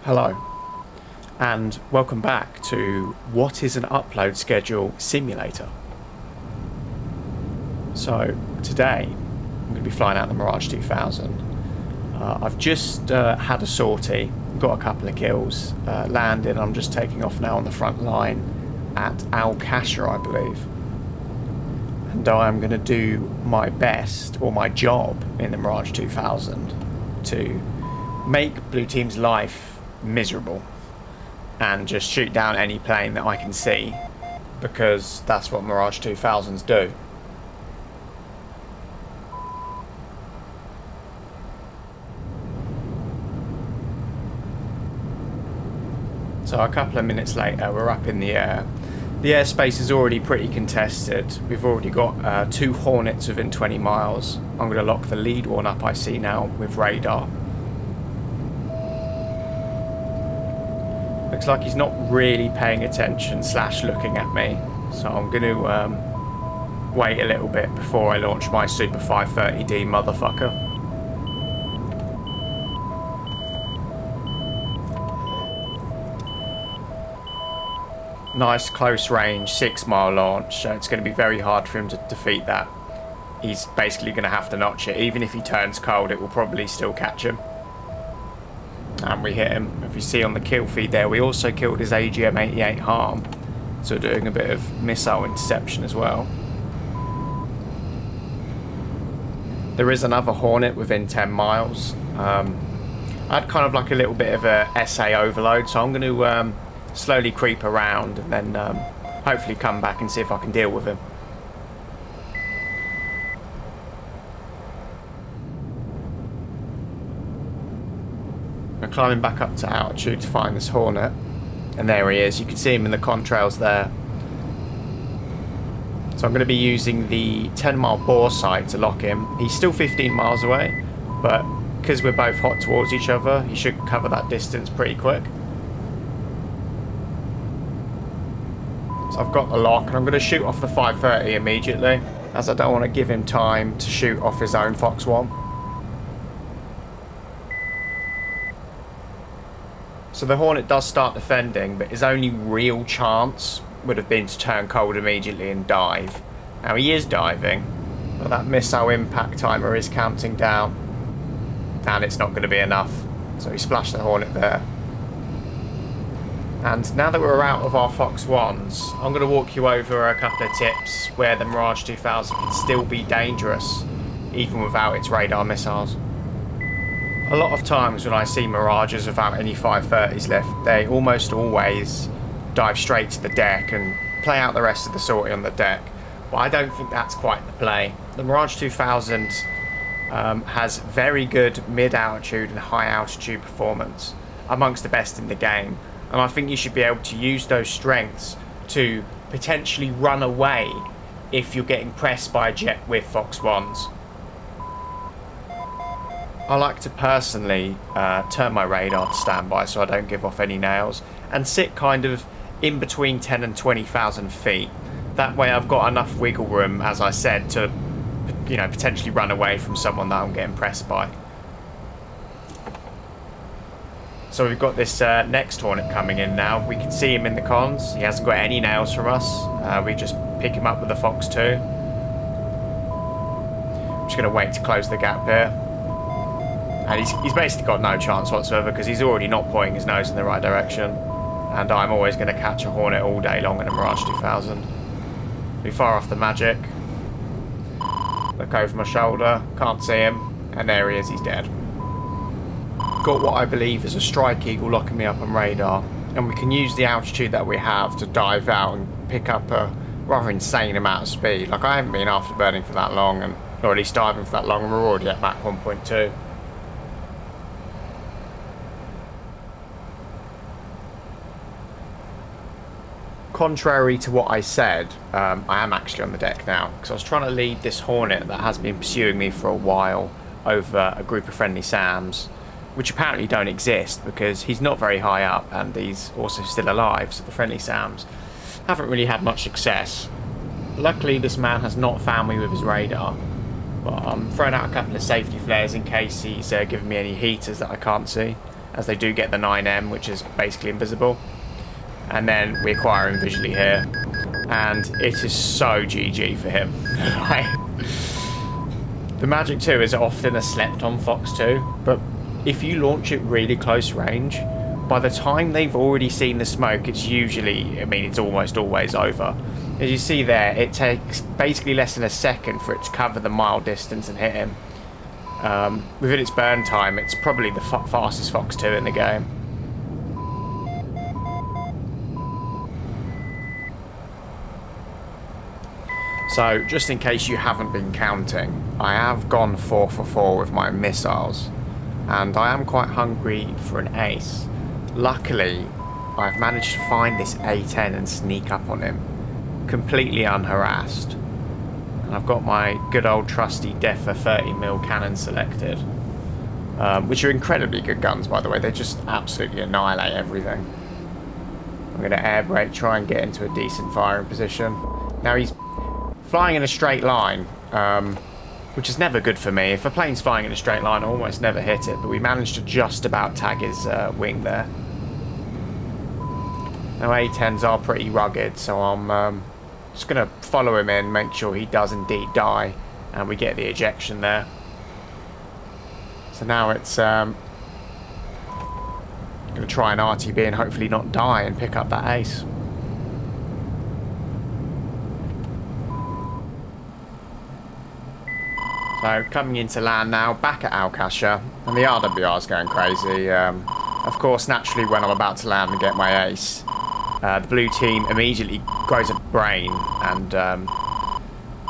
Hello, and welcome back to What is an Upload Schedule Simulator. So, today I'm going to be flying out the Mirage 2000. I've just had a sortie, got a couple of kills, landed. I'm just taking off now on the front line at Al Kasha, I believe. And I'm going to do my best, or my job, in the Mirage 2000 to make Blue Team's life miserable and just shoot down any plane that I can see, because that's what Mirage 2000s do. So a couple of minutes later we're up in the air. The airspace is already pretty contested. We've already got 2 Hornets within 20 miles. I'm going to lock the lead one up I see now with radar. Looks like he's not really paying attention / looking at me, so I'm going to wait a little bit before I launch my Super 530D motherfucker. Nice close range 6-mile launch, so it's going to be very hard for him to defeat that. He's basically going to have to notch it. Even if he turns cold, it will probably still catch him. And we hit him. If you see on the kill feed there, we also killed his AGM-88 Harm, so doing a bit of missile interception as well. There is another Hornet within 10 miles. I had kind of like a little bit of a SA overload, so I'm going to slowly creep around and then hopefully come back and see if I can deal with him. We're climbing back up to altitude to find this Hornet, and there he is. You can see him in the contrails there. So I'm going to be using the 10-mile bore sight to lock him. He's still 15 miles away, but because we're both hot towards each other, he should cover that distance pretty quick. So I've got the lock, and I'm going to shoot off the 530 immediately, as I don't want to give him time to shoot off his own Fox 1. So the Hornet does start defending, but his only real chance would have been to turn cold immediately and dive. Now he is diving, but that missile impact timer is counting down, and it's not going to be enough. So he splashed the Hornet there. And now that we're out of our Fox 1s, I'm going to walk you over a couple of tips where the Mirage 2000 can still be dangerous, even without its radar missiles. A lot of times when I see Mirages without any 530s left, they almost always dive straight to the deck and play out the rest of the sortie on the deck. But I don't think that's quite the play. The Mirage 2000 has very good mid-altitude and high-altitude performance, amongst the best in the game. And I think you should be able to use those strengths to potentially run away if you're getting pressed by a jet with Fox 1s. I like to personally turn my radar to standby so I don't give off any nails, and sit kind of in between 10 and 20,000 feet. That way I've got enough wiggle room, as I said, to potentially run away from someone that I'm getting pressed by. So we've got this next Hornet coming in now. We can see him in the cons. He hasn't got any nails from us. We just pick him up with the Fox 2. I'm just going to wait to close the gap here. And he's basically got no chance whatsoever, because he's already not pointing his nose in the right direction. And I'm always going to catch a Hornet all day long in a Mirage 2000. We fire off the magic. Look over my shoulder. Can't see him. And there he is. He's dead. Got what I believe is a Strike Eagle locking me up on radar. And we can use the altitude that we have to dive out and pick up a rather insane amount of speed. Like, I haven't been afterburning for that long, or at least diving for that long, and we're already at Mach 1.2. Contrary to what I said, I am actually on the deck now, because I was trying to lead this Hornet that has been pursuing me for a while over a group of friendly SAMs, which apparently don't exist because he's not very high up and he's also still alive, so the friendly SAMs haven't really had much success. Luckily this man has not found me with his radar, but I'm throwing out a couple of safety flares in case he's giving me any heaters that I can't see. as they do get the 9M, which is basically invisible. And then we acquire him visually here, and it is so GG for him. The Magic 2 is often a slept-on Fox 2, but if you launch it really close range, by the time they've already seen the smoke, it's usually, I mean, it's almost always over. As you see there, it takes basically less than a second for it to cover the mile distance and hit him. Within its burn time, it's probably the fastest Fox 2 in the game. So, just in case you haven't been counting, I have gone 4 for 4 with my missiles, and I am quite hungry for an ace. Luckily, I've managed to find this A10 and sneak up on him, completely unharassed. And I've got my good old trusty Defa 30mm cannon selected, which are incredibly good guns, by the way. They just absolutely annihilate everything. I'm going to air brake, try and get into a decent firing position. Now he's flying in a straight line, which is never good for me. If a plane's flying in a straight line, I almost never hit it, but we managed to just about tag his wing there. Now A10s are pretty rugged, so I'm just going to follow him in, make sure he does indeed die, and we get the ejection there. So now it's going to try an RTB and hopefully not die and pick up that ace. So coming into land now, back at Alcasha, and the RWR is going crazy. Of course, naturally, when I'm about to land and get my ace, the blue team immediately grows a brain and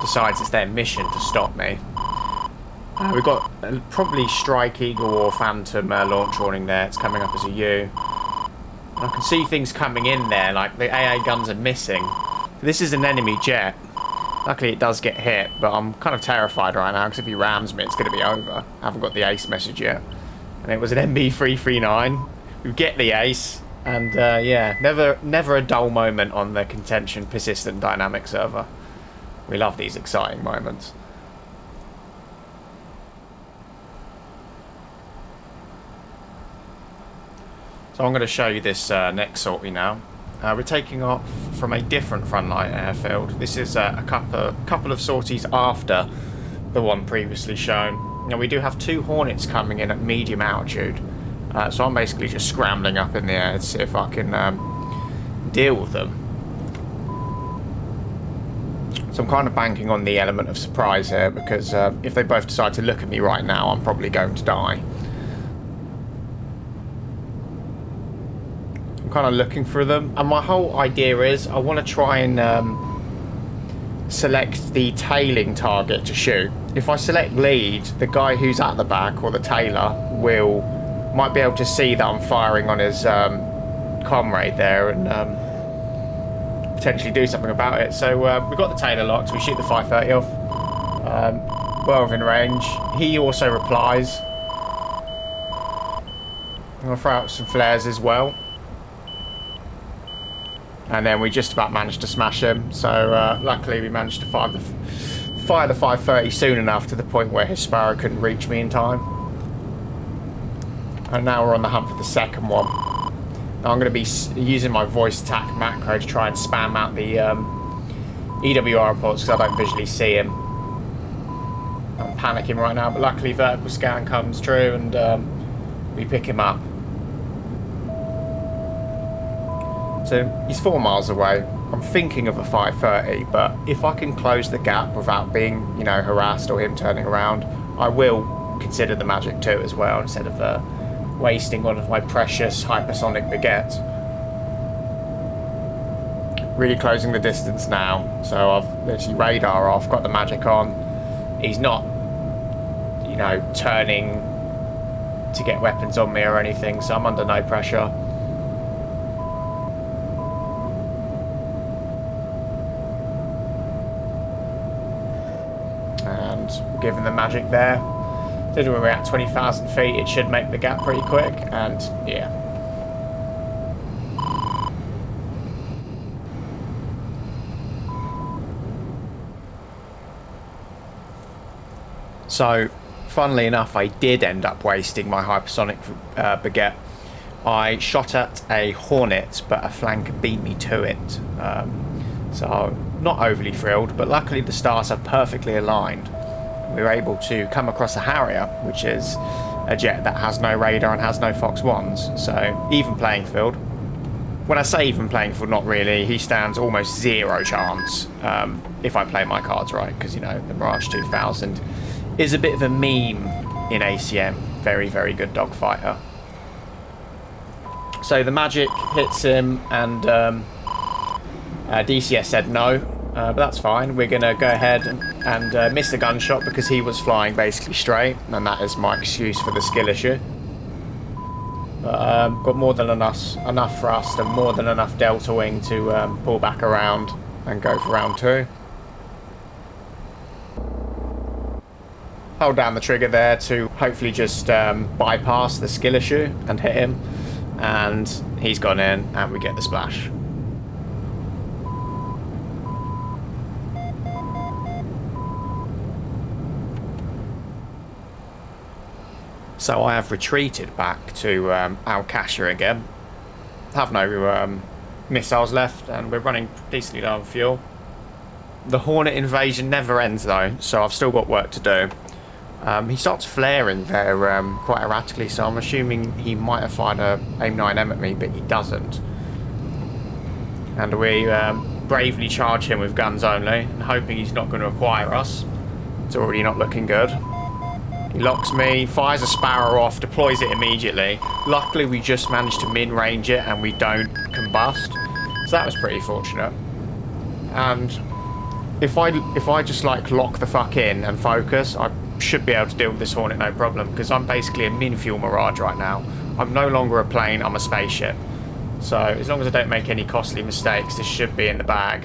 decides it's their mission to stop me. We've got probably Strike Eagle or Phantom launch warning there. It's coming up as a U. And I can see things coming in there, like the AA guns are missing. This is an enemy jet. Luckily it does get hit, but I'm kind of terrified right now because if he rams me, it's going to be over. I haven't got the ace message yet. And it was an MB339. We get the ace, and yeah, never a dull moment on the Contention persistent dynamic server. We love these exciting moments. So I'm going to show you this next sortie now. We're taking off from a different frontline airfield. This is a couple of sorties after the one previously shown. Now we do have 2 Hornets coming in at medium altitude, so I'm basically just scrambling up in the air to see if I can deal with them. So I'm kind of banking on the element of surprise here, because if they both decide to look at me right now, I'm probably going to die. Kind of looking for them, and my whole idea is I want to try and select the tailing target to shoot. If I select lead, the guy who's at the back, or the tailer, might be able to see that I'm firing on his comrade there and potentially do something about it. So we've got the tailer locked, we shoot the 530 off, well within range. He also replies. I'm going to throw out some flares as well. And then we just about managed to smash him. So luckily we managed to fire the 530 soon enough to the point where his Sparrow couldn't reach me in time. And now we're on the hunt for the second one. Now I'm going to be using my voice attack macro to try and spam out the EWR reports because I don't visually see him. I'm panicking right now, but luckily vertical scan comes true and we pick him up. So he's 4 miles away. I'm thinking of a 530, but if I can close the gap without being, you know, harassed or him turning around, I will consider the Magic 2 as well, instead of wasting one of my precious hypersonic baguettes. Really closing the distance now. So I've literally radar off, got the Magic on. He's not, you know, turning to get weapons on me or anything, so I'm under no pressure. Given the Magic there, when we're at 20,000 feet, it should make the gap pretty quick, and yeah. So, funnily enough, I did end up wasting my hypersonic baguette. I shot at a Hornet, but a flank beat me to it. So not overly thrilled, but luckily the stars are perfectly aligned. We were able to come across a Harrier, which is a jet that has no radar and has no Fox 1s, so even playing field. When I say even playing field, not really. He stands almost zero chance if I play my cards right, because, you know, the Mirage 2000 is a bit of a meme in ACM. Very, very good dogfighter. So the magic hits him, and DCS said no, but that's fine. We're going to go ahead and miss the gunshot because he was flying basically straight, and that is my excuse for the skill issue. But got more than enough thrust and more than enough delta wing to pull back around and go for round 2. Hold down the trigger there to hopefully just bypass the skill issue and hit him, and he's gone in and we get the splash. So I have retreated back to Al-Kasha again. Have no missiles left, and we're running decently low on fuel. The Hornet invasion never ends though, so I've still got work to do. He starts flaring there quite erratically, so I'm assuming he might have fired a AIM-9M at me, but he doesn't. And we bravely charge him with guns only, and hoping he's not going to acquire us. It's already not looking good. He locks me, fires a Sparrow off, deploys it immediately. Luckily we just managed to min-range it and we don't combust, so that was pretty fortunate. And if I just like lock the fuck in and focus, I should be able to deal with this Hornet no problem, because I'm basically a min-fuel Mirage right now. I'm no longer a plane, I'm a spaceship. So as long as I don't make any costly mistakes, this should be in the bag.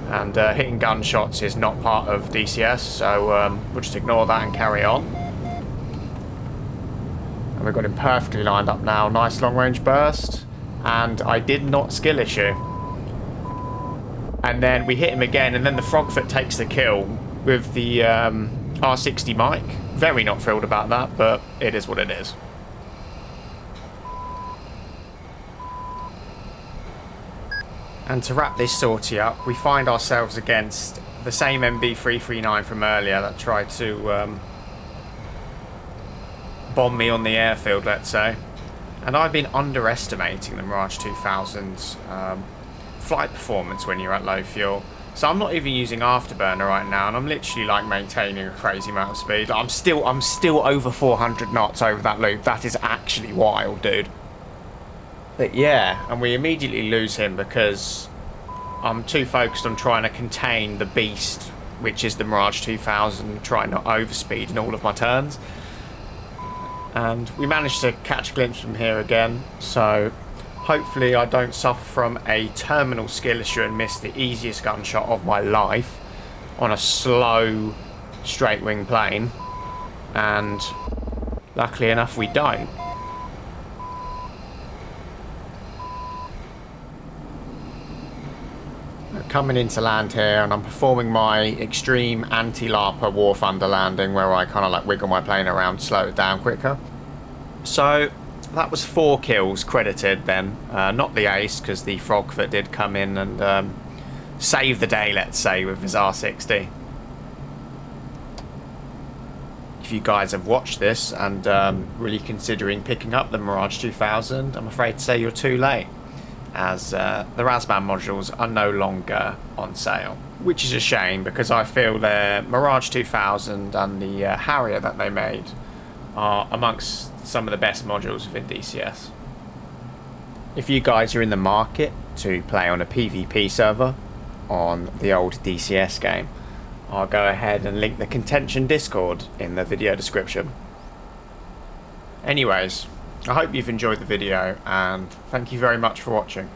And hitting gunshots is not part of DCS, so we'll just ignore that and carry on. And we've got him perfectly lined up now. Nice long range burst, and I did not skill issue. And then we hit him again, and then the Frogfoot takes the kill with the R60 mic. Very not thrilled about that, but it is what it is. And to wrap this sortie up, we find ourselves against the same MB339 from earlier that tried to bomb me on the airfield, let's say. And I've been underestimating the Mirage 2000's flight performance when you're at low fuel. So I'm not even using afterburner right now, and I'm literally like maintaining a crazy amount of speed. I'm still over 400 knots over that loop. That is actually wild, dude. But yeah, and we immediately lose him because I'm too focused on trying to contain the beast, which is the Mirage 2000, trying not overspeed in all of my turns. And we managed to catch a glimpse from here again, so hopefully I don't suffer from a terminal skill issue and miss the easiest gunshot of my life on a slow straight wing plane. And luckily enough we don't. Coming into land here, and I'm performing my extreme anti-larper War Thunder landing, where I kind of like wiggle my plane around to slow it down quicker. So that was 4 kills credited then, not the ace, because the Frogfoot did come in and save the day, let's say, with his R60. If you guys have watched this and really considering picking up the Mirage 2000, I'm afraid to say you're too late, as the Razban modules are no longer on sale. Which is a shame, because I feel the Mirage 2000 and the Harrier that they made are amongst some of the best modules within DCS. If you guys are in the market to play on a PvP server on the old DCS game, I'll go ahead and link the Contention Discord in the video description. Anyways, I hope you've enjoyed the video, and thank you very much for watching.